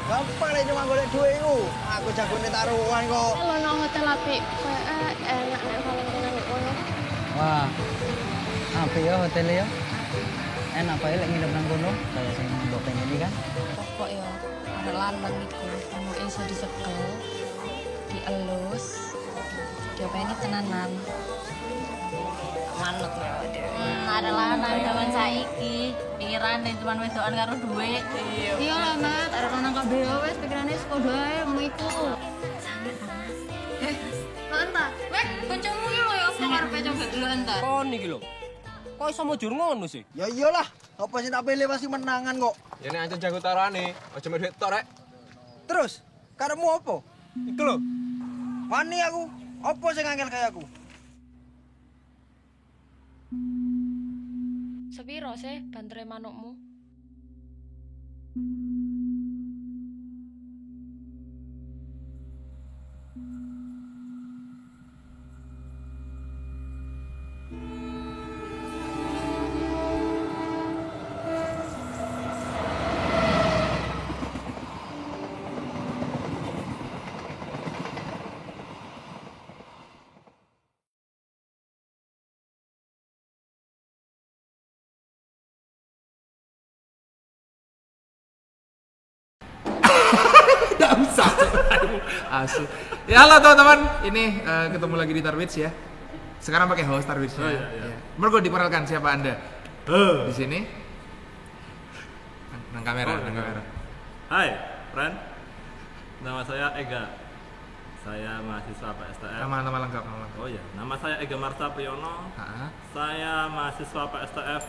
Gampang lah cuma golek duit itu. Aku jagone taruhan kok. Kalau nang hotel apik, enak nek Valentine nek kono. Wah, apa ya hotelnya ya? Enak apa ya lek nginep nang kono? Kayak sing mbok pengen iki kan. Pokok ya arek lanang iku ono iso disekel, dielus. Dia pengen tenanan. Manut ya dhewe. Ada lanang zaman saiki, pikirane cuma wedokan karo duit. Iya lah, Mat, arek lanang kabeh wis pikirane sekolah ae ngono iku. Lo entar, wek kancamu iki lho ya apa karepe coba dulu entar. Kon iki lho. Kok iso mujur ngono sih? Ya iyalah, apa sih tak pilih pasti menangan kok. Ya nek ancen jago tarane, aja duit tok rek. Terus, karepmu apa? Iku lho. Wani aku, apa sing angel kayak aku? Sepiro sih bantere manukmu? Nggak usah. Asu. Ya halo teman-teman, ini ketemu lagi di Tarwits ya. Sekarang pakai host Tarwits. Oh, iya. Mergo diperkenalkan siapa Anda? Di sini. Nang kamera, nang kamera. Hai, Ren. Nama saya Ega. Saya mahasiswa PSTF. Nama lengkap, nama lengkap. Oh iya, nama saya Ega Marta Priyono. Saya mahasiswa PSTF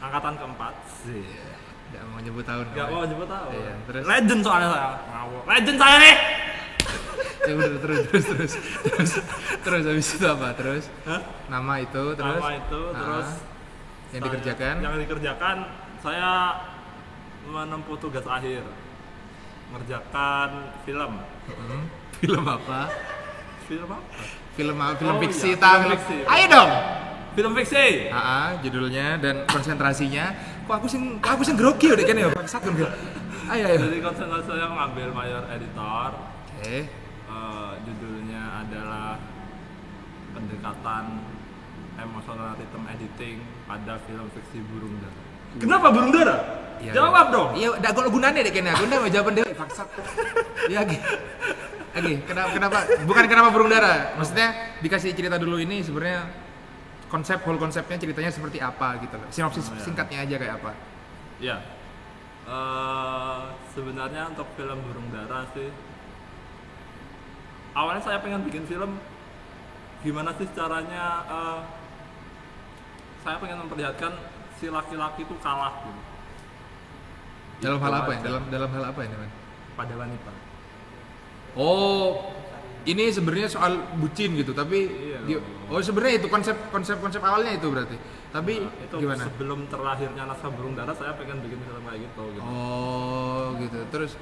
angkatan keempat. Sih. Gak mau nyebut tahun. Gak mau nyebut tahun. Iya, terus. Legend soalnya saya. Legend saya nih. Ya udah terus habis itu apa? Terus? Hah? Nama itu terus. Nama itu terus. Yang dikerjakan? Yang dikerjakan saya menempuh tugas akhir. Mengerjakan film. Film apa? Film apa? Film fiksi iya, tang. film fiksi. Ayo dong. Film fiksi. Judulnya dan konsentrasinya. Kok aku sing grogi udah kan ya bangsat kan. Ayo. Jadi konsentrasi saya mengambil mayor editor. Oke. Judulnya adalah pendekatan emosional rhythm editing pada film fiksi Burung Dara. Kenapa Burung Dara? Ya, jawab dong. Iya, ndak kok gunane deh kene. Aku ndak mau jawaban deh bangsat. Iya lagi. Kenapa? Bukan kenapa Burung Dara. Maksudnya dikasih cerita dulu ini sebenarnya whole konsepnya ceritanya seperti apa gitu loh. Sinopsis singkatnya aja kayak apa? Ya. Sebenarnya untuk film Burung Dara sih awalnya saya pengen bikin film gimana sih caranya saya pengen memperlihatkan si laki-laki itu kalah gitu. Dalam hal apa ya? Dalam hal apa ini, Man? Pada wanita. Oh, ini sebenarnya soal bucin gitu, tapi Iya. Sebenarnya itu konsep awalnya itu berarti. Tapi itu gimana? sebelum terlahirnya naskah Burung Dara saya pengen bikin film kayak gitu. Oh, gitu. Terus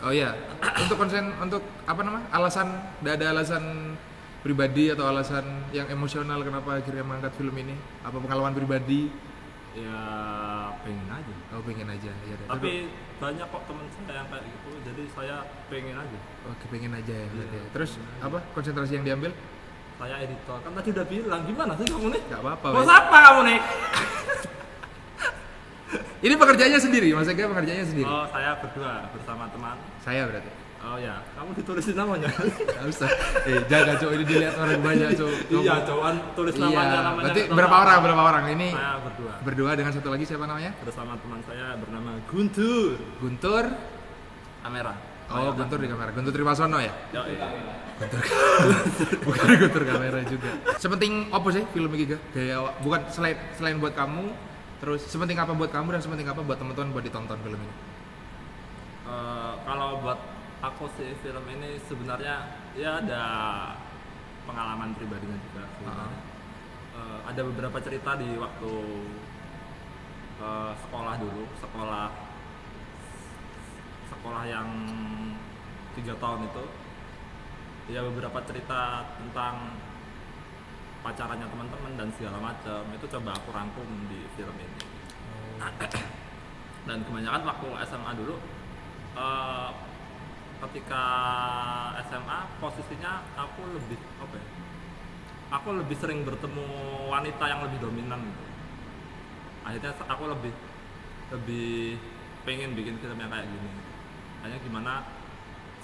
untuk apa namanya? Nggak ada alasan pribadi atau alasan yang emosional kenapa akhirnya mengangkat film ini? Apa pengalaman pribadi? Ya pengen aja. Oh, pengen aja. Ya, Tapi banyak kok teman saya yang kayak gitu, jadi saya pengen aja. Oke, pengen aja ya. Berarti. Terus apa konsentrasi yang diambil? Saya editor, kan tadi udah bilang, gimana sih kamu nih? Gak apa-apa. Bos apa kamu nih? Ini pekerjaannya sendiri, Mas Ega pekerjaannya sendiri? Oh, saya berdua bersama teman. Saya berarti? Oh ya, kamu ditulisin namanya. Nggak usah. Jangan cok, ini dilihat orang banyak cok. Iya, cowan tulis Iya, namanya. berarti Betul. berapa orang? Ini Saya berdua. berdua dengan satu lagi siapa namanya? Bersama teman saya bernama Guntur. Guntur. Kamera. Oh, Guntur di kamera. Guntur Triwasono ya? Ya, iya. Bukan Guntur kamera juga. Sepenting apa sih film ini ga? Kayak bukan selain buat kamu, terus sepenting apa buat kamu dan sepenting apa buat teman-teman buat ditonton film ini? Kalau buat aku sih film ini sebenarnya ya ada pengalaman pribadinya juga. Sebenarnya. Ada beberapa cerita di waktu sekolah dulu, sekolah yang 3 tahun itu. Ya beberapa cerita tentang pacarannya teman-teman dan segala macam itu coba aku rangkum di film ini. Dan kebanyakan waktu SMA dulu, ketika SMA posisinya aku lebih aku lebih sering bertemu wanita yang lebih dominan gitu. Akhirnya aku lebih pengen bikin film yang kayak gini. Hanya gimana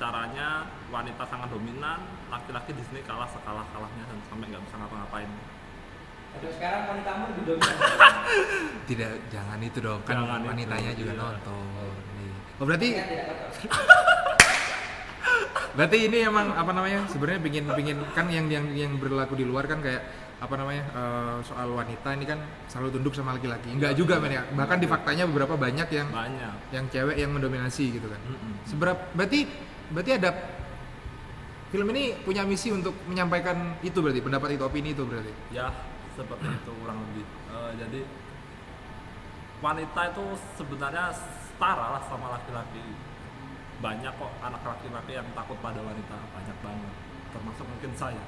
caranya wanita sangat dominan, laki-laki di sini kalah sekalah-kalahnya sampai nggak bisa ngapa-ngapain. Sekarang wanitamu lebih dominan. Tidak, jangan itu dong. Kan Jangan wanitanya itu, juga iya. nonton. Oh, berarti berarti ini emang apa namanya? Sebenarnya pingin kan yang berlaku di luar kan kayak apa namanya? Soal wanita ini kan selalu tunduk sama laki-laki. Enggak juga men ya. Bahkan di faktanya beberapa banyak yang cewek yang mendominasi gitu kan. Berarti ada film ini punya misi untuk menyampaikan itu berarti, pendapat itu, opini itu berarti. Ya seperti itu kurang lebih. Jadi wanita itu sebenarnya setara lah sama laki-laki. Banyak kok anak laki-laki yang takut pada wanita, banyak banget. Termasuk mungkin saya.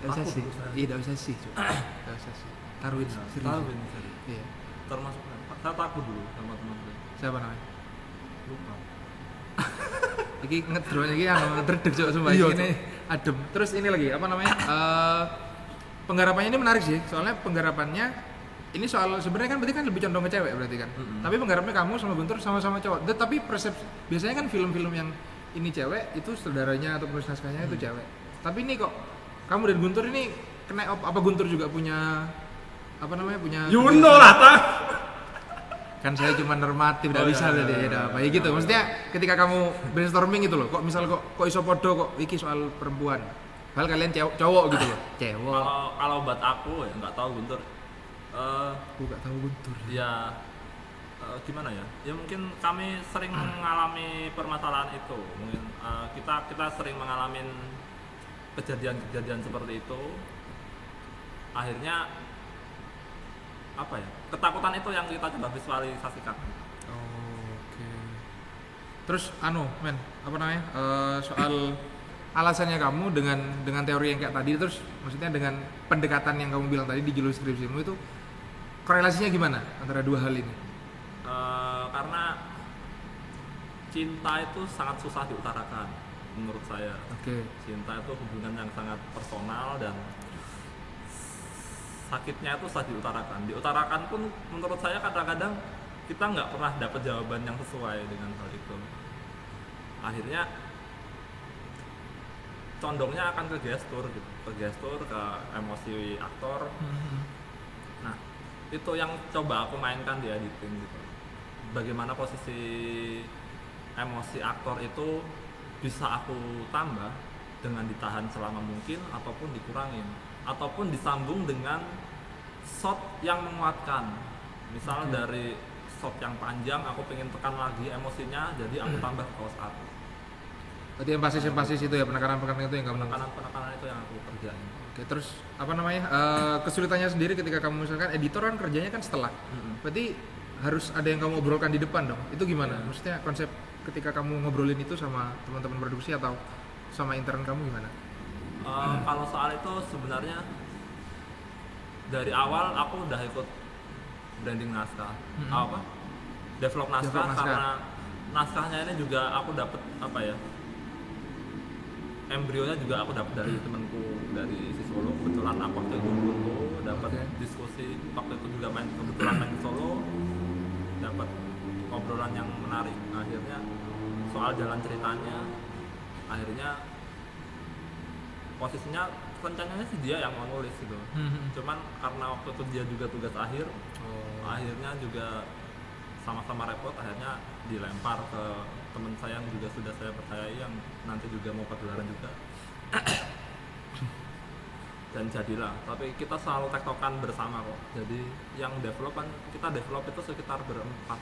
Tidak usah Takut sih. saya. Iya, tidak usah sih. Tidak usah sih. Taruhin serius. Taruhin serius. Iya. Termasuk saya takut dulu sama teman saya. Siapa namanya? Lupa. Iki ngedrone iki ngedredeg cok sumpah Iya, ini adem. Terus ini lagi apa namanya? Penggarapannya ini menarik sih. Soalnya penggarapannya ini soal sebenarnya kan berarti kan lebih condong ke cewek berarti kan. Tapi penggarapnya kamu sama Guntur sama-sama cowok. Tapi persepsi biasanya kan film-film yang ini cewek itu saudaranya atau penulis naskahnya itu cewek. Tapi ini kok kamu dan Guntur ini kena apa Guntur juga punya apa namanya? Punya Yuno lah tak. Kan saya cuma normatif, tidak bisa berarti ya apa ya gitu. Maksudnya ketika kamu brainstorming gitu loh, kok misal kok iso podo kok iki soal perempuan. Padahal kalian cowok gitu loh. Cewek. Kalau buat aku ya nggak tahu Guntur. Aku nggak tahu Guntur. Ya gimana ya? Ya mungkin kami sering mengalami permasalahan itu. Mungkin kita sering mengalami kejadian-kejadian seperti itu. Akhirnya apa ya? Ketakutan itu yang kita coba visualisasikan. Oke. Terus men, apa namanya? Soal alasannya kamu dengan teori yang kayak tadi, terus maksudnya dengan pendekatan yang kamu bilang tadi di judul skripsimu itu korelasinya gimana antara dua hal ini? Karena cinta itu sangat susah diutarakan menurut saya. Oke. Cinta itu hubungan yang sangat personal dan sakitnya itu susah diutarakan. Diutarakan pun menurut saya kadang-kadang kita nggak pernah dapat jawaban yang sesuai dengan hal itu. Akhirnya condongnya akan ke gestur gitu, ke emosi aktor. Nah, itu yang coba aku mainkan di editing gitu. Bagaimana posisi emosi aktor itu bisa aku tambah dengan ditahan selama mungkin ataupun dikurangin ataupun disambung dengan shot yang menguatkan. Misal dari shot yang panjang aku pengen tekan lagi emosinya, jadi aku tambah close up. Berarti empasis itu ya, penekanan itu yang kamu Penekanan itu yang aku kerjain. Oke, terus apa namanya? Kesulitannya sendiri ketika kamu misalkan editor kan kerjanya kan setelah. Berarti harus ada yang kamu obrolkan di depan dong. Itu gimana? Maksudnya konsep ketika kamu ngobrolin itu sama teman-teman produksi atau sama intern kamu gimana? Kalau soal itu sebenarnya dari awal aku udah ikut branding naskah, develop naskah. Karena naskahnya ini juga aku dapat embrionya juga aku dapat dari temanku dari si Solo. Kebetulan aku waktu itu dapat diskusi waktu itu juga kebetulan main ke Solo, dapat obrolan yang menarik. Akhirnya soal jalan ceritanya, akhirnya posisinya rencananya sih dia yang mau nulis gitu. Cuman karena waktu itu dia juga tugas akhir, akhirnya juga sama-sama repot, akhirnya dilempar ke teman saya yang juga sudah saya percayai yang nanti juga mau pagelaran juga. Dan jadilah, tapi kita selalu tektokan bersama kok. Jadi yang develop kan, kita develop itu sekitar berempat.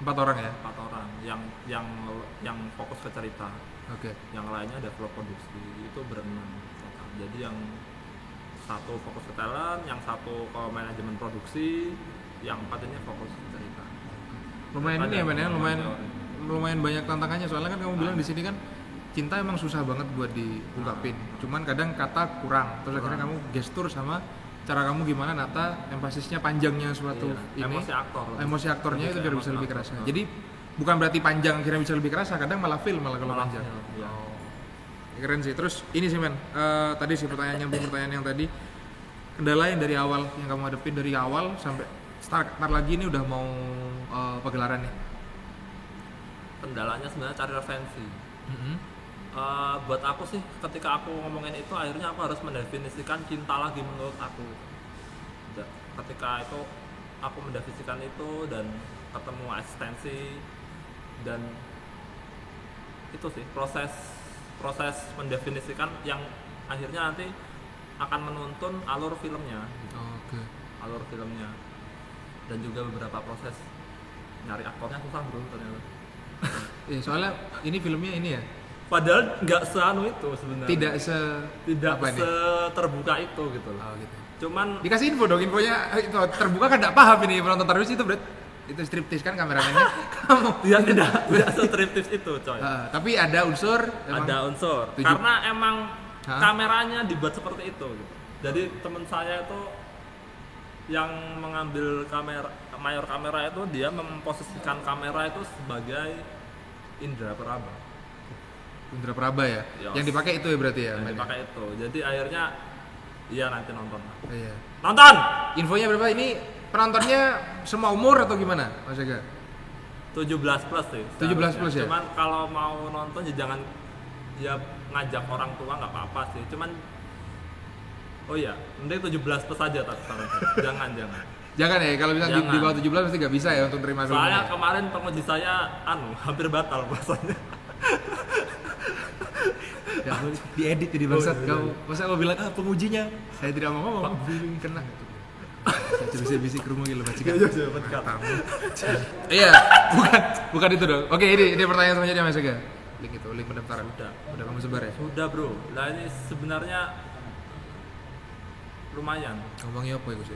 4 orang ya? 4 orang yang fokus ke cerita. Oke. Yang lainnya develop produksi, itu berenam. Jadi yang satu fokus ke talent, yang satu ke manajemen produksi, yang 4 ini fokus ke cerita. Lumayan ini ya Ben ya, lumayan banyak tantangannya, soalnya kan kamu bilang di sini kan cinta emang susah banget buat diungkapin. Cuman kadang kata kurang. Terus akhirnya kamu gestur sama cara kamu gimana nata empasisnya panjangnya suatu ini. Emosi aktornya itu biar bisa lebih kerasa. Jadi bukan berarti panjang akhirnya bisa lebih kerasa, kadang malah feel malah kalau panjang. Iya. Keren sih. Terus ini sih men, tadi sih pertanyaan yang tadi, kendala yang dari awal yang kamu hadapin dari awal sampai start lagi ini udah mau pagelaran nih. Kendalanya sebenarnya cari referensi. Buat aku sih, ketika aku ngomongin itu, akhirnya aku harus mendefinisikan cinta lagi menurut aku. Ketika itu aku mendefinisikan itu dan ketemu eksistensi, dan itu sih proses mendefinisikan yang akhirnya nanti akan menuntun alur filmnya. Oke. Alur filmnya dan juga beberapa proses nyari aktornya susah bro ternyata. Ya, soalnya ini filmnya ini ya. Padahal nggak seanu itu sebenarnya. Tidak terbuka itu gitu loh. Oh, gitu. Cuman Dikasih info dong, infonya itu terbuka kan enggak paham ini penonton terus itu itu striptis kan kameramennya. Kamu ya tidak sestriptis itu coy. Tapi ada unsur karena emang kameranya dibuat seperti itu gitu. Jadi teman saya itu yang mengambil mayor kamera itu dia memposisikan kamera itu sebagai indra peraba. Indra Praba ya? Yes. Yang dipakai itu ya berarti ya? Yang dipakai itu. Jadi akhirnya iya nanti nonton. Iya. Nonton! Infonya berapa? Ini penontonnya semua umur atau gimana Mas Ega? 17 plus sih. 17 plus ya? Cuman kalau mau nonton ya jangan ya ngajak orang tua nggak apa-apa sih. Cuman oh iya, mending 17 plus aja tapi jangan. Jangan ya, kalau misalnya di bawah 17 pasti nggak bisa ya untuk terima filmnya. Soalnya kemarin penguji saya hampir batal puasanya. Ya, diedit jadi bangsat kau. Masa kau bilang pengujinya? Saya tidak mau ngomong. Kena. Saya bisa kerumuh gitu bacikan. Iya, bukan itu dong. Oke, ini pertanyaan selanjutnya Mas Ega. Link pendaftaran. Udah kamu sebar ya? Sudah, Bro. Lah ini sebenarnya lumayan. Ngomongnya apa ya Gus?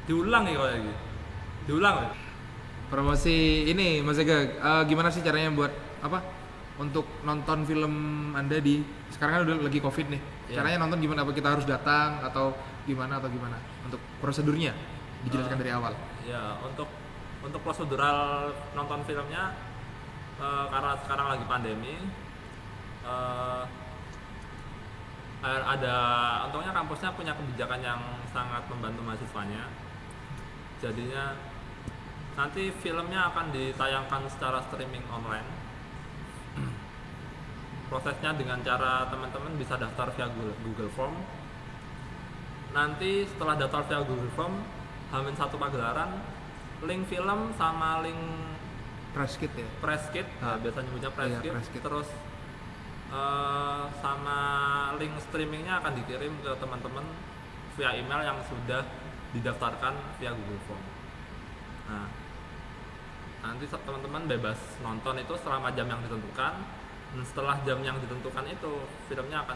Diulang ya kayak gitu. Diulang. Promosi ini Mas Ega, gimana sih caranya buat untuk nonton film Anda di sekarang kan udah lagi Covid nih. Yeah. Caranya nonton gimana? Apa kita harus datang atau gimana untuk prosedurnya dijelaskan dari awal. Ya, untuk prosedural nonton filmnya karena sekarang lagi pandemi untungnya kampusnya punya kebijakan yang sangat membantu mahasiswanya. Jadinya nanti filmnya akan ditayangkan secara streaming online. Prosesnya dengan cara teman-teman bisa daftar via Google Form. Nanti setelah daftar via Google Form, H-1 pagelaran, link film sama link press kit ya? Press kit, biasanya nyebutnya press kit. Terus sama link streamingnya akan dikirim ke teman-teman via email yang sudah didaftarkan via Google Form. Nah, nanti teman-teman bebas nonton itu selama jam yang ditentukan. Dan setelah jam yang ditentukan itu filmnya akan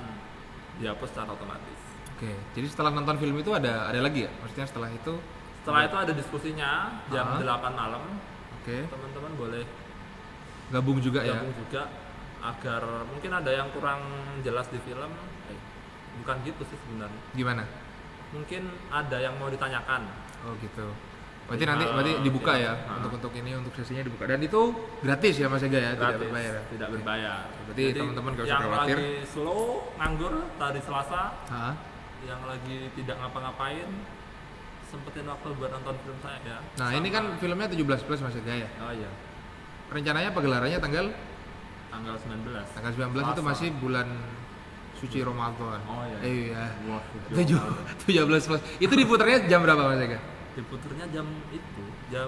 dihapus secara otomatis. Oke, jadi setelah nonton film itu ada lagi ya? Maksudnya setelah itu ada diskusinya jam 8 malam. Oke. Teman-teman boleh gabung juga agar mungkin ada yang kurang jelas di film. Bukan gitu sih sebenarnya. Gimana? Mungkin ada yang mau ditanyakan. Oh gitu. Berarti nanti dibuka ya untuk ini untuk sesinya dibuka dan itu gratis ya Mas Ega ya, gratis, tidak berbayar. Tidak berbayar. Berarti teman-teman gak usah khawatir. Yang lagi slow nganggur tadi Selasa, yang lagi tidak ngapa-ngapain sempetin waktu buat nonton film saya ya. Nah, ini kan filmnya 17 plus Mas Ega ya. Oh iya, Rencananya pagelarannya tanggal tanggal 19. tanggal 19 itu Selasa. masih bulan suci Ramadan. Oh iya. Iya. Wah, 17 plus. Itu diputarnya jam berapa Mas Ega? diputernya jam itu, jam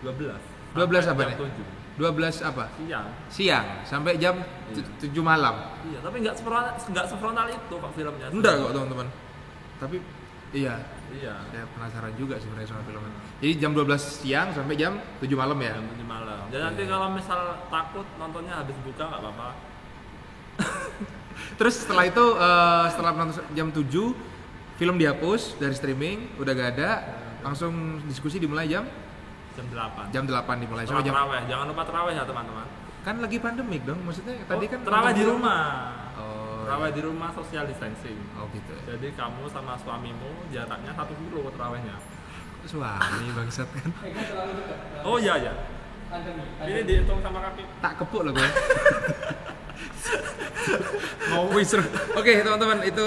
12. 12 sampai apa jam nih? 7 12 apa? siang. Siang sampai jam 7 malam. Iya, tapi nggak sefrontal itu kok filmnya. Enggak kok teman-teman. Tapi iya, Iya. saya penasaran juga sebenarnya sama filmnya. Jadi jam 12 siang sampai jam 7 malam ya. Jam 7 malam. Dan nanti kalau misal takut nontonnya habis buka nggak apa-apa. Terus setelah itu setelah menonton jam 7 film dihapus dari streaming, udah gak ada. Langsung diskusi dimulai jam Jam 8. 8 dimulai Setelah sampai jam. terawih, jangan lupa terawih ya teman-teman. Kan lagi pandemik dong, maksudnya tadi kan terawih nonton di film. rumah. Oh. Terawih di rumah social distancing. Oh gitu. Jadi kamu sama suamimu jaraknya 1 kilo terawihnya. Suami bangsat kan. Oh iya ya. Ini dihitung sama kaki. Tak kepuk loh gue. Mau seru. Oke teman-teman, itu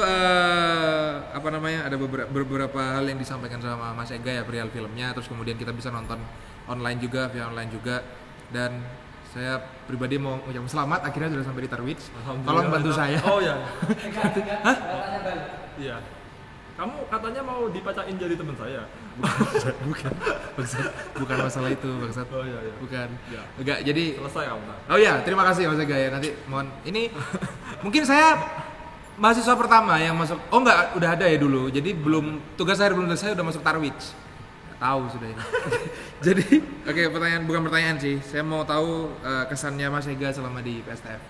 apa namanya, ada beberapa hal yang disampaikan sama Mas Ega ya perihal filmnya. Terus kemudian kita bisa nonton online juga, via online juga. Dan saya pribadi mau ucapkan selamat, akhirnya sudah sampai di Tarwitz. Tolong bantu saya. Oh iya. Hah? Iya. Kamu katanya mau dipacain jadi teman saya. Bukan, bangsat. Bukan masalah itu, bangsat. Oh iya iya. Bukan. Ya. Enggak, jadi Selesai kamu. oh iya, terima kasih Mas Ega ya. Nanti mohon ini mungkin saya mahasiswa pertama yang masuk. Oh enggak, udah ada ya dulu. Jadi belum, tugas saya belum selesai udah masuk Tarwitz. Nggak tahu sudah ini. Jadi, oke, bukan pertanyaan sih. Saya mau tahu kesannya Mas Ega selama di PSTF.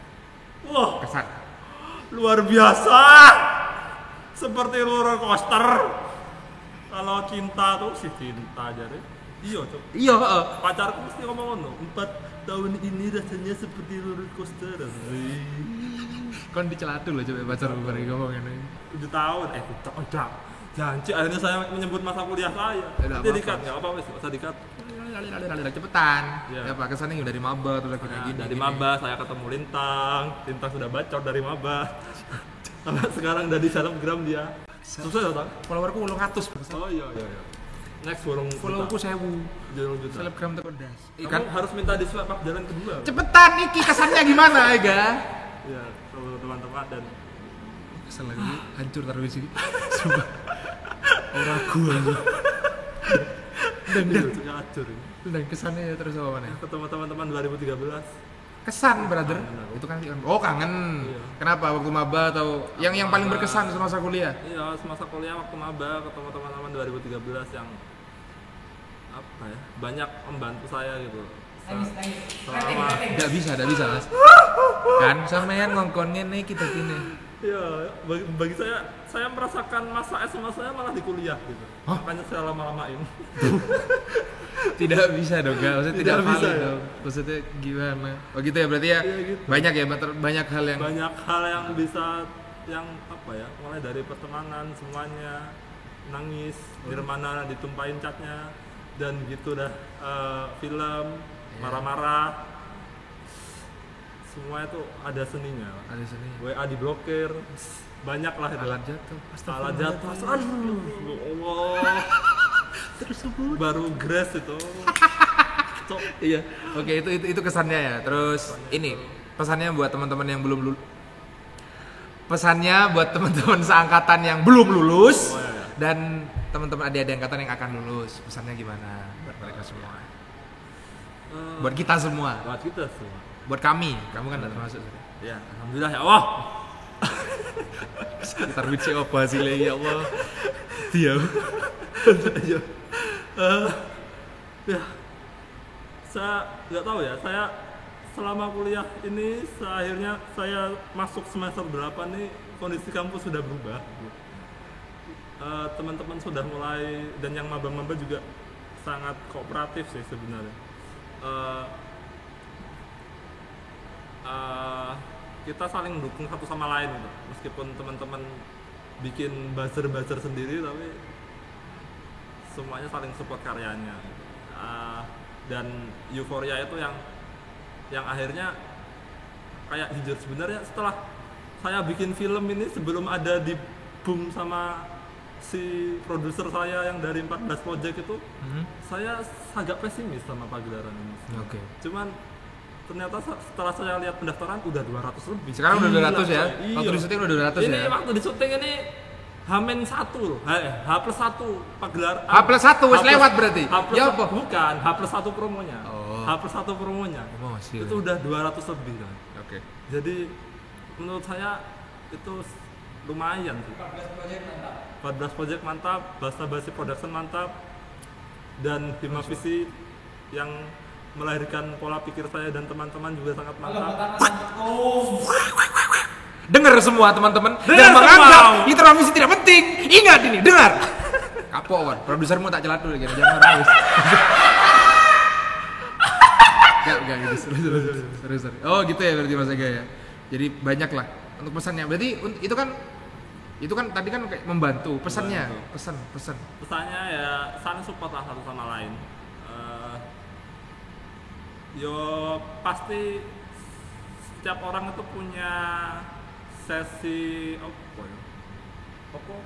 Wah, Kesan. luar biasa. Seperti roller coaster. Kalau cinta tuh si cinta aja deh. Iya, Cok. Iya, Pacarku mesti ngomong ngono. 4 tahun ini rasanya seperti roller coaster. kon dicelatu loh coba pacar baru ngomong ini. 7 tahun, udah. Janji akhirnya saya menyebut masa kuliah saya. Tidak Nanti apa-apa. dikat, nggak apa-apa, nggak usah dikat. Lali, cepetan. Iya. Ya Pak, kesannya dari maba terus akhirnya Nah, gini. dari gini. maba saya ketemu Lintang sudah bacot dari maba. Sampai sekarang udah di selebgram dia. Susah ya, Tang? Followerku 800. Oh iya. Next warung Followerku 1000. jalan juta. Selebgram terkondas. Kamu harus minta di swipe up jalan kedua. Cepetan iki kesannya gimana, Ega? Ya, kalau teman-teman dan Kesel lagi, hancur taruh sini. Sumpah. Ora gua aja. suka acur ini. Dan kesannya ya terus apa mana? Ketemu teman-teman 2013. Kesan, brother. Kangen. Itu kan oh kangen. Iya. Kenapa waktu maba atau yang paling berkesan semasa kuliah? Iya, semasa kuliah waktu maba ketemu teman-teman 2013 yang apa ya? Banyak membantu saya gitu. Selama Enggak bisa, Mas. Kan sampean ngongkonnya nih kita gini. ya, bagi saya merasakan masa SMA saya malah di kuliah gitu. Hah? Makanya saya lama-lamain. Tidak bisa dong, Kak. Maksudnya tidak Tidak bisa, valid ya? dong. Maksudnya gimana? Oh gitu ya, berarti ya Iya, gitu. banyak ya, banyak hal yang Banyak hal yang bisa yang apa ya? Mulai dari pertemanan semuanya nangis, Nirmana ditumpahin catnya dan gitu dah film marah-marah. Semua itu ada seninya. ada sini. WA diblokir, banyak lah itu. Alat jatuh. Alat jatuh. Aduh, ya Allah. Baru grass itu. Cok. Iya. Oke, itu kesannya ya. Terus ini pesannya buat teman-teman yang belum lulus. Pesannya buat teman-teman seangkatan yang belum lulus Oh, iya. dan teman-teman adik-adik angkatan yang akan lulus. Pesannya gimana buat mereka semua? Buat kita semua. Buat kita semua. Buat kami kan tidak termasuk. Ya, alhamdulillah ya Allah. Sekitar witsi apa hasilnya ya Allah. Dia. Ya, saya nggak tahu ya. Saya selama kuliah ini, akhirnya saya masuk semester berapa nih, kondisi kampus sudah berubah. Teman-teman sudah mulai, dan yang maba-maba juga sangat kooperatif sih sebenarnya. Kita saling mendukung satu sama lain gitu. Meskipun teman-teman bikin buzzer-buzzer sendiri, tapi semuanya saling support karyanya. Dan euforia itu yang akhirnya kayak jujur sebenarnya setelah saya bikin film ini, sebelum ada di boom sama si produser saya yang dari 14 project itu, saya agak pesimis sama pagelaran ini. Oke. Cuman ternyata setelah saya lihat pendaftaran udah 200 lebih. Sekarang udah 200 ya? Iya. Waktu di syuting udah 200 ini ya? waktu di syuting ini H-1 loh. H+1 pagelaran. H+1 wis lewat berarti? Ya apa? Bukan, H+1 promonya. Oh. H+1 promonya. Emosi. Itu udah 200 lebih kan. Oke. Jadi menurut saya itu lumayan sih. 14 project mantap, Basa Basi Production mantap, dan Hima Visi yang melahirkan pola pikir saya dan teman-teman juga sangat mantap. Dengar semua teman-teman, Dengar yang menganggap semua. Mitra Visi tidak penting. Ingat ini, dengar. Kapok Wan, produsermu tak celat dulu gitu, jangan nangis. Gak gitu, serius. Oh gitu ya berarti Mas Ega ya. Jadi banyak lah untuk pesannya. Berarti itu kan tadi kan kayak membantu pesannya, pesan. Pesannya ya saling support lah satu sama lain. Yo pasti setiap orang itu punya sesi apa?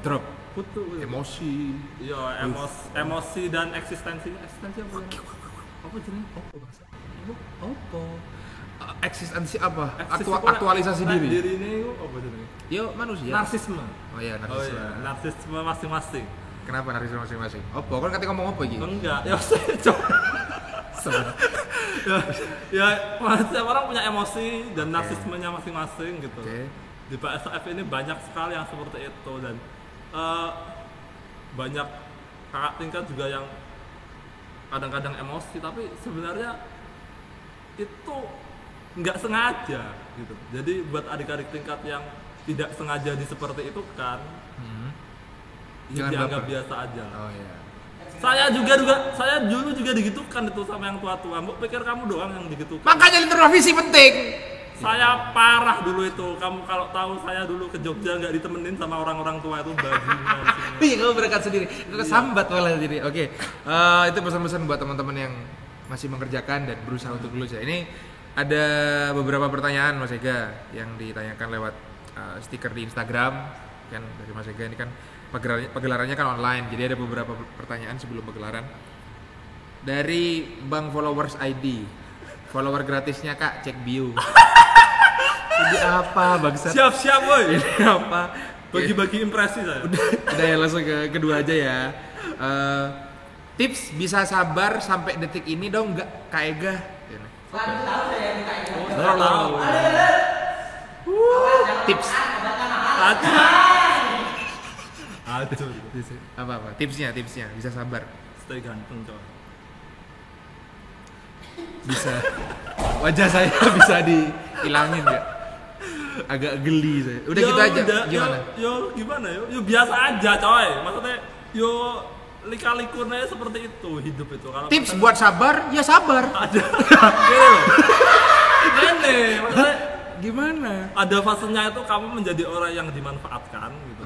Drop. Butuh Emosi. Yo emosi dan eksistensi apa ya? Apa jenis? Apa? Eksistensi apa? Eksistensi Aktualisasi diri. Diri ini apa jenis? Yo manusia. Narsisme. Oh iya narsisme. Narsisme masing-masing. Kenapa narsisme masing-masing? Apa? Kan ketika ngomong apa gitu? Enggak, ya saya coba. ya setiap orang punya emosi dan narsismenya masing-masing gitu. Di PSF ini banyak sekali yang seperti itu dan banyak kakak tingkat juga yang kadang-kadang emosi tapi sebenarnya itu nggak sengaja gitu. Jadi buat adik-adik tingkat yang tidak sengaja seperti itu kan, ya dianggap biasa aja. Oh iya. Saya dulu juga digitukan itu sama yang tua-tua. Mbok pikir kamu doang yang digitukan. Makanya Mitra Visi penting. Saya parah dulu itu. Kamu kalau tahu saya dulu ke Jogja nggak ditemenin sama orang-orang tua itu bajingan. Iya, kamu berangkat sendiri. Itu sambat malah jadi. Oke. Itu pesan-pesan buat teman-teman yang masih mengerjakan dan berusaha untuk lulus ya. Ini ada beberapa pertanyaan Mas Ega yang ditanyakan lewat stiker di Instagram kan dari Mas Ega. Ini kan pagelarannya kan online, jadi ada beberapa pertanyaan sebelum pagelaran. Dari Bang Followers ID, follower gratisnya Kak, cek bio. Ini apa bangsat? Siap-siap woi. Ini apa? Bagi-bagi impresi saya. Udah ya langsung ke kedua aja ya. Tips bisa sabar sampai detik ini dong nggak Kak Ega? Tips. Aduh. Apa? Tipsnya bisa sabar. Stay ganteng coy. Bisa. Wajah saya bisa dihilangin nggak? Agak geli saya. Udah gitu aja. Gimana? Gimana yo biasa aja coy. Maksudnya yo lika-likunya seperti itu hidup itu. Kalau Tips buat sabar, ya sabar. ada. Gini loh. Gini, maksudnya Gimana? ada fasenya itu kamu menjadi orang yang dimanfaatkan gitu.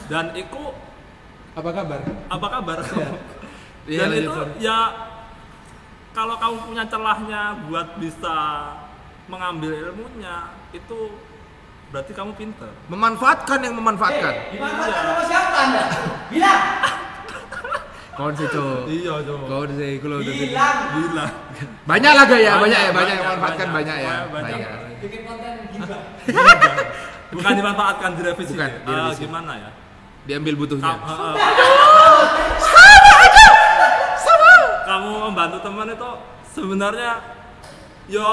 Dan itu Apa kabar? apa kabar? Iya, Dan lanjut, itu sorry. ya kalau kamu punya celahnya buat bisa mengambil ilmunya itu berarti kamu pinter. Memanfaatkan yang memanfaatkan. Kau sih cowok. Iya coba. Kau sih kalau udah gede. Gila. Banyak lah gak ya? Banyak yang banyak, memanfaatkan banyak ya. banyak. Banyak. Bukan dimanfaatkan direvisi. Bukan, direvisi. Gimana ya? Diambil butuhnya. Kamu membantu teman itu sebenarnya yo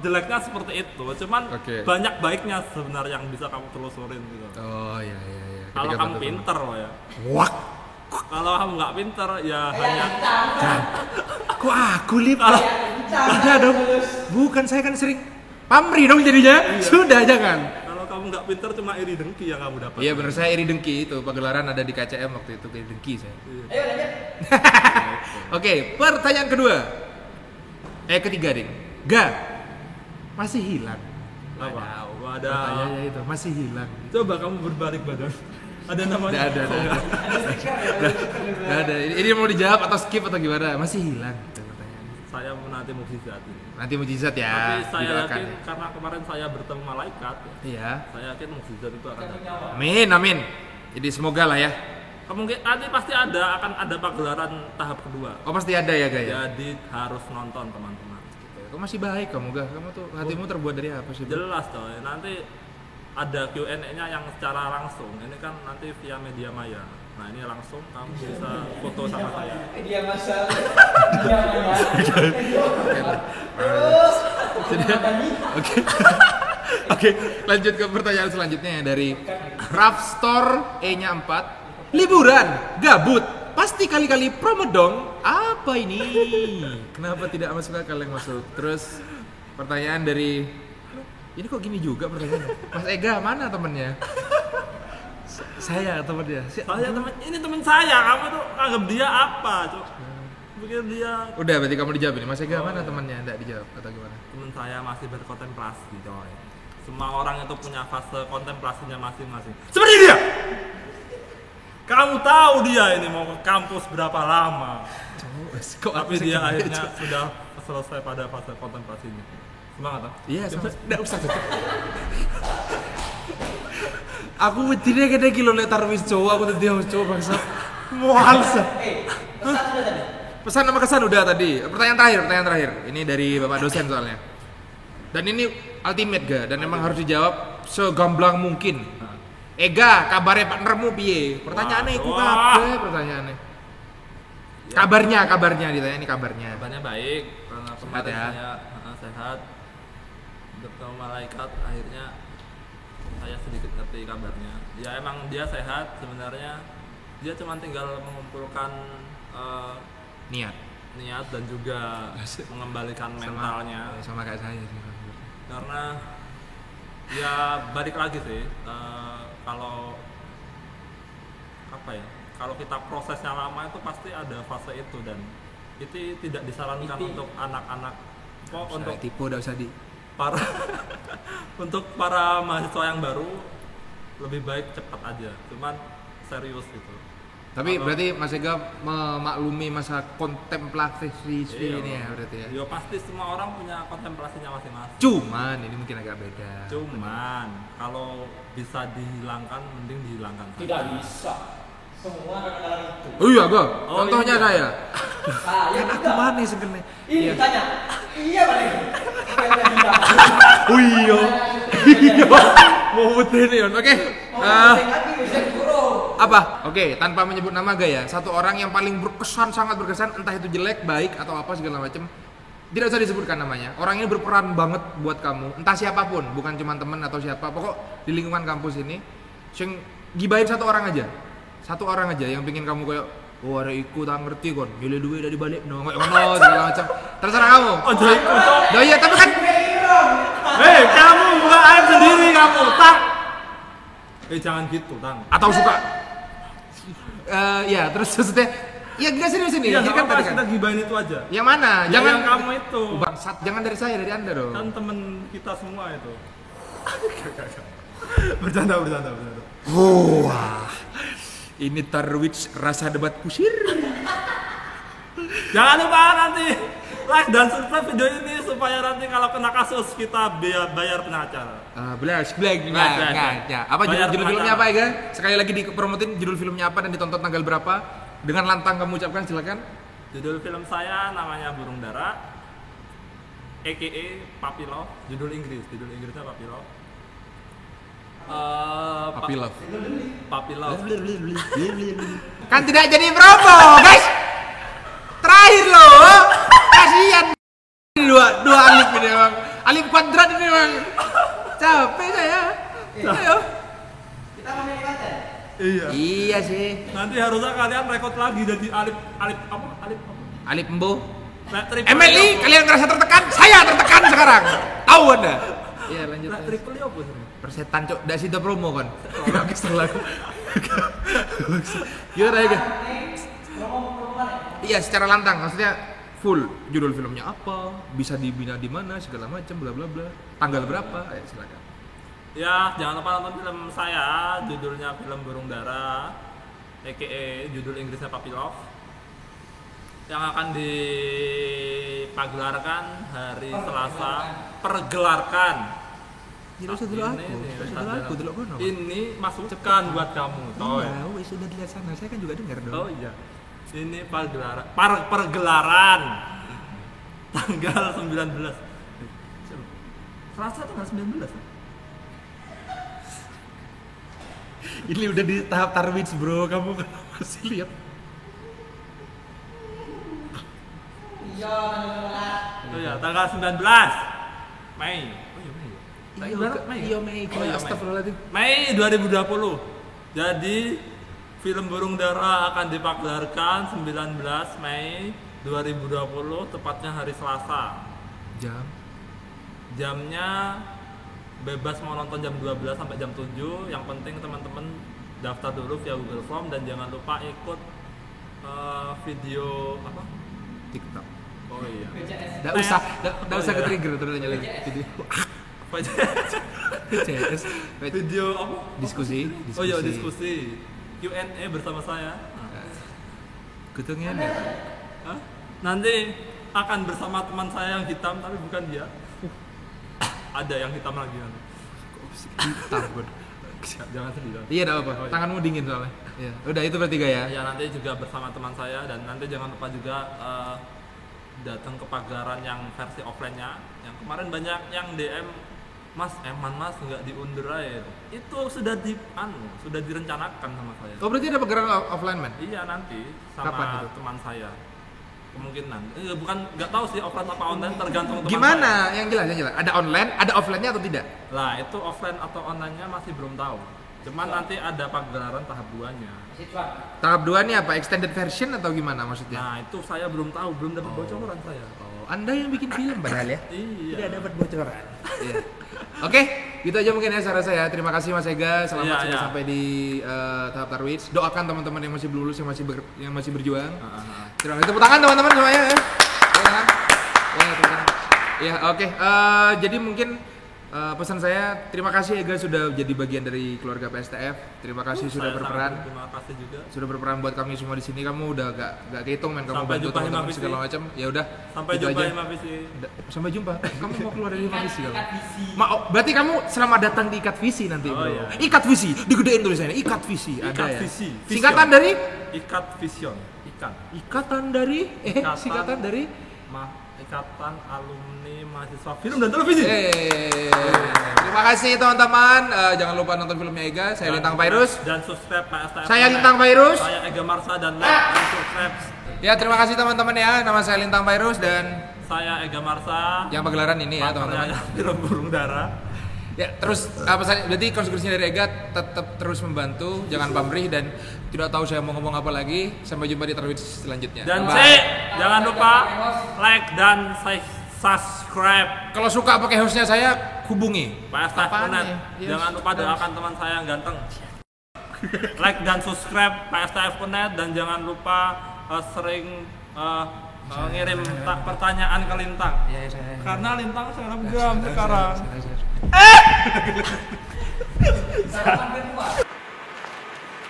jeleknya seperti itu, cuman Oke. banyak baiknya sebenarnya yang bisa kamu telusurin gitu. Oh iya. Kalau Ketika kamu bantu pinter loh ya. teman. Wak. Kalau kamu nggak pinter ya hanya Kok aku lip? Udah dong. Bukan saya kan sering pamri dong jadinya. Sudah jangan. kalau kamu nggak pinter cuma iri dengki yang kamu dapat. Iya benar, saya iri dengki itu pagelaran ada di KCM waktu itu iri dengki saya. Oke, pertanyaan kedua. Ketiga ding. Masih hilang. Apa? Ada. Pertanyaannya itu masih hilang. Coba kamu berbalik badan. Ada namanya. Nggak ada. Ini mau dijawab atau skip atau gimana? Masih hilang. Itu pertanyaannya. Saya menanti mukjizat ini. Nanti mujizat ya. Tapi saya didoakan yakin ya. karena kemarin saya bertemu malaikat, Iya. saya yakin mukjizat itu akan datang. Amin. Jadi semoga lah ya. Kemungkinan nanti pasti akan ada pagelaran tahap kedua. Oh pasti ada ya Ga ya? Jadi harus nonton teman-teman. Kok masih baik kamu Ga? Kamu tuh hatimu terbuat dari apa sih? Jelas coy, nanti ada Q&A-nya yang secara langsung. Ini kan nanti via media maya. Nah ini langsung kamu bisa foto sama saya. Oke. Oke, lanjut ke pertanyaan selanjutnya dari Rapstor E-nya 4. Liburan, gabut, pasti kali-kali promo dong. Apa ini? Kenapa tidak masuk akal yang masuk? Terus pertanyaan dari ini kok gini juga pertanyaannya? Mas Ega, mana temennya? Saya temennya. Ini teman saya, kamu tuh anggap dia apa, Cuk? Pikir dia Udah, berarti kamu dijawab ini. Mas Ega, mana temennya? Enggak dijawab atau gimana? teman saya masih berkontemplasi, coy. Semua orang itu punya fase kontemplasinya masing-masing. Seperti dia. Kamu tahu dia ini mau ke kampus berapa lama? Tapi dia akhirnya sudah selesai pada fase kontemplasinya. Semangat, ah? Iya, enggak usah. Aku wetirnya kena kilometer wis cowok, aku tadi harus cowok bangsa. Mual sah. Pesan sama kesan udah tadi. Pertanyaan terakhir. Ini dari Bapak dosen soalnya. Dan ini ultimate Ga, dan emang harus dijawab segamblang mungkin. Ega, kabarnya partnermu piye? Pertanyaannya iku kabeh pertanyaannya. Kabarnya ditanya ini kabarnya. Kabarnya baik, karena kemarin ya. saya sehat. Bertemu malaikat, akhirnya saya sedikit ngerti kabarnya. Ya emang dia sehat sebenarnya. Dia cuma tinggal mengumpulkan niat dan juga mengembalikan mentalnya. Sama kayak saya sih. Karena ya balik lagi sih, kalau apa ya, kalau kita prosesnya lama itu pasti ada fase itu, dan itu tidak disarankan untuk anak-anak untuk tipu udah usah di para untuk para mahasiswa yang baru lebih baik cepat aja, cuman serius gitu. Tapi berarti Mas Ega memaklumi masa kontemplasi ini ya berarti ya? Ya pasti semua orang punya kontemplasinya masing-masing. Cuman ini mungkin agak beda. Cuman kalau bisa dihilangkan, mending dihilangkan. Tidak bisa. Semua kenal itu. Oh iya Ga, Oh, contohnya iya. saya. Saya Kan aku mana sebenarnya? ini tanya. Iya Pak. Oh iya. Mau betul Oke. Apa? Oke, tanpa menyebut nama Ga ya. Satu orang yang paling berkesan, sangat berkesan, entah itu jelek, baik atau apa segala macam. Tidak usah disebutkan namanya. Orang ini berperan banget buat kamu, entah siapapun, bukan cuma teman atau siapa. Pokok di lingkungan kampus ini, sing gibahin satu orang aja. Satu orang aja yang pengen kamu kayak, oh ada iku tak ngerti kon, milih duit dari balik no, kayak ono segala macam. Terserah kamu. Oh jadi Oh iya, tapi kan hei, kamu bukan air sendiri kamu, Tang. Jangan gitu, Tang. atau suka ya terus maksudnya ya gak serius ini. Iya, Jadi kan tadi tadi kita gibahin itu aja. yang mana? Ya, Jangan yang kamu itu. bangsat, jangan dari saya, dari Anda dong. Kan temen kita semua itu. bercanda. Wah. Ini Tarwich rasa debat kusir. Jangan lupa nanti like dan subscribe video ini supaya nanti kalau kena kasus kita bayar pengacara. Belas. Ya. Apa Bayar judul filmnya pengacara. apa ya? Sekali lagi dipromotin judul filmnya apa dan ditonton tanggal berapa? Dengan lantang kamu ucapkan silakan. Judul film saya namanya Burung Dara, a.k.a. Puppy Love. Judul Inggrisnya Puppy Love. Puppy Love. Puppy Love. Kan tidak jadi promo, guys. Terakhir loh. Kasihan. Dua alif ini memang. Alif kuadrat ini memang. Capek saya. Ayo. Kita mau nyanyi konten. Iya sih. Nanti harusnya kalian rekod lagi jadi alif apa? Alif Embo. Nah, MLI, kalian ngerasa tertekan? Saya tertekan sekarang. Tahu Anda? Iya, lanjut. Nah, triple apa sih? Persetan cok, dak situ promo kan. Enggak kesel aku. Gimana ya, Ga? Iya, secara lantang, maksudnya full judul filmnya apa, bisa dibina di mana, segala macam, bla bla bla. Tanggal berapa? Ayo silakan. Ya, jangan lupa nonton film saya, judulnya film Burung Dara, a.k.a. judul Inggrisnya Puppy Love, yang akan dipagelarkan hari Selasa, Tidak usah dulu aku. Sudah aku dulu kono. Ini masukan buat kamu. Toy. Iya, wis sudah dilihat sana. Saya kan juga dengar dong. Oh iya. Ini pergelaran tanggal 19. Selasa tanggal 19. Ini udah di tahap tarwits, bro. Kamu kan masih lihat. Iya, Oh ya, tanggal 19 Mei. Iya, Mei. Astagfirullahaladzim. Mei 2020. Jadi film Burung Dara akan dipagelarkan 19 Mei 2020, tepatnya hari Selasa. Jamnya bebas mau nonton jam 12 sampai jam 7. Yang penting teman-teman daftar dulu via Google Form dan jangan lupa ikut video apa? TikTok. Oh iya. Nggak usah ke trigger terus nyalain video. Apa aja? CS. Video apa? Diskusi. Oh iya, diskusi. Q&A bersama saya. Kutungnya Hah? Nanti akan bersama teman saya yang hitam tapi bukan dia. Ada yang hitam lagi nanti. hitam, bro. Jangan sedih dong. Iya, enggak apa-apa. Tanganmu dingin soalnya. Iya. Udah itu bertiga ya. Ya nanti juga bersama teman saya dan nanti jangan lupa juga datang ke pagelaran yang versi offline-nya. Yang kemarin banyak yang DM, Mas, Eman Mas nggak diundur aja. Itu sudah sudah direncanakan sama saya. Oh, berarti ada pagelaran offline, man? Iya, nanti Kapan sama itu? teman saya. Kemungkinan. Bukan nggak tahu sih offline apa online, tergantung teman Gimana? saya. Yang jelas. Ada online, ada offline-nya atau tidak? Lah, itu offline atau online-nya masih belum tahu. Cuman nanti ada pagelaran tahap 2-nya. Tahap 2 ini apa? Extended version atau gimana maksudnya? Nah, itu saya belum tahu, belum dapat bocoran saya. Oh, Anda yang bikin film padahal ya? Iya. Tidak dapat bocoran. Iya. Oke, gitu aja mungkin ya saran saya. Terima kasih Mas Ega, selamat sudah sampai di tahap tarwits. Doakan teman-teman yang masih belum lulus, yang masih berjuang. Terima kasih. Tepuk tangan teman-teman semuanya ya. Tepuk tangan. Ya, tepuk tangan. Ya, oke. Jadi mungkin pesan saya, terima kasih Ega sudah jadi bagian dari keluarga PSTF. Terima kasih sudah berperan. Terima kasih juga. Sudah berperan buat kami semua di sini. Kamu udah gak kehitung, men. Kamu Sampai bantu jumpa teman-teman Himavisi. segala macam. Ya udah. Sampai gitu jumpa aja. Himavisi. Sampai jumpa. Kamu mau keluar dari Himavisi kamu? Berarti kamu selamat datang di Ikat Visi nanti, bro. Iya. Ikat Visi, digedein tulisannya. Ikat Visi. Ada Ikat ya. Visi. Singkatan dari? Ikat Vision. Ikatan dari? Singkatan dari? Ikatan Alumni Mahasiswa Film dan Televisi. Terima kasih teman-teman. Jangan lupa nonton filmnya Ega. Saya Lintang Virus. Dan subscribe PSTF. Saya Lintang Virus. Saya Ega Marsa dan like dan subscribe. Ya, terima kasih teman-teman ya. Nama saya Lintang Virus dan Saya Ega Marsa. yang pagelaran ini ya teman-teman. Film Burung Dara. Ya, terus apa saja? Berarti konsekuensinya dari Ega tetap terus membantu, jangan pamrih dan tidak tahu saya mau ngomong apa lagi. Sampai jumpa di tarwits selanjutnya. Dan Bye. jangan lupa like dan subscribe. Kalau suka pakai hostnya saya hubungi. PSTF.net. Yes. Jangan lupa doakan teman saya yang ganteng. Like dan subscribe PSTF.net dan jangan lupa sering ngirim pertanyaan ke Lintang. Karena Lintang selebgram sekarang.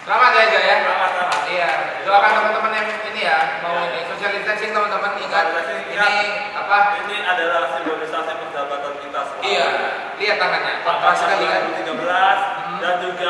Selamat ya Ega ya. Selamat. Iya. Doakan teman-teman yang ini ya mau ini social distancing teman-teman ingat ini apa? Ini adalah simbolisasi persahabatan kita semua. Iya. Lihat tangannya. Pas sekali kan. 2013 dan juga